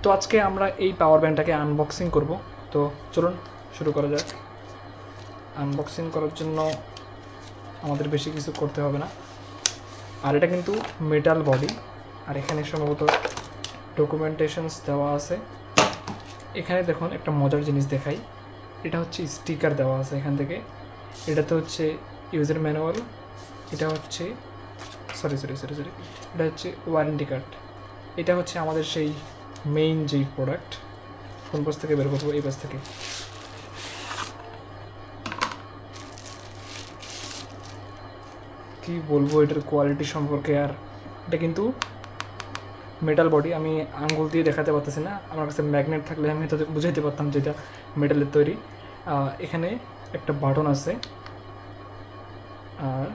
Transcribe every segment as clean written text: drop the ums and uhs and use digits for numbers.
তো আজকে আমরা এই পাওয়ার ব্যাংকটাকে আনবক্সিং করব। তো চলুন শুরু করা যাক। আনবক্সিং করার জন্য আমাদের বেশি কিছু করতে হবে না। আর এটা কিন্তু মেটাল বডি, আর এখানে সম্ভবত ডকুমেন্টেশনস দেওয়া আছে। এখানে দেখুন একটা মজার জিনিস দেখাই, এটা হচ্ছে স্টিকার দেওয়া আছে এখান থেকে। এটাতে হচ্ছে ইউজার ম্যানুয়াল, এটা হচ্ছে সরি এটা হচ্ছে ওয়ারেন্টি কার্ড। এটা হচ্ছে আমাদের সেই মেইন যেই প্রোডাক্ট। কোন পাশ থেকে বের করবো? এই পাশ থেকে। কি বলবো এটার কোয়ালিটি সম্পর্কে। আর এটা কিন্তু মেটাল বডি, আমি আঙ্গুল দিয়ে দেখাতে পারতেছি না। আমার কাছে ম্যাগনেট থাকলে আমি তো বুঝাইতে পারতাম যে এটা মেটালের তৈরি। এখানে একটা বাটন আছে, আর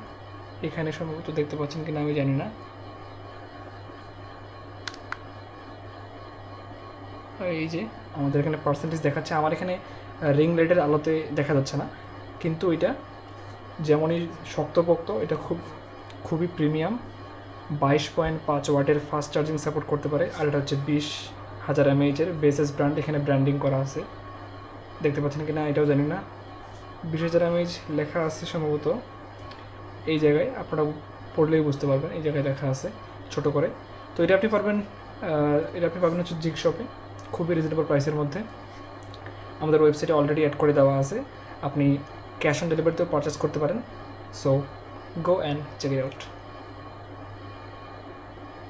এখানে সম্ভবত দেখতে পাচ্ছেন কিনা আমি জানি না। এই যে আমাদের এখানে পার্সেন্টেজ দেখাচ্ছে, আমার এখানে রিং লাইটের আলোতে দেখা যাচ্ছে না, কিন্তু এটা যেমনই শক্তপোক্ত, এটা খুবই প্রিমিয়াম। 22.5 ওয়াটের ফাস্ট চার্জিং সাপোর্ট করতে পারে। আর এটা হচ্ছে 20,000 mAh-এর বেসেস ব্র্যান্ড, এখানে ব্র্যান্ডিং করা আছে। দেখতে পাচ্ছেন কিনা এটাও জানি না। 20,000 mAh লেখা আছে সম্ভবত এই জায়গায়, আপনারা পড়লেই বুঝতে পারবেন। এই জায়গায় লেখা আছে ছোট করে। তো এটা আপনি পাবেন হচ্ছে জিগ শপে, খুবই রিজনেবল প্রাইসের মধ্যে। আমাদের ওয়েবসাইটে অলরেডি অ্যাড করে দেওয়া আছে, আপনি ক্যাশ অন ডেলিভারিতেও পারচেস করতে পারেন। So go and check it out.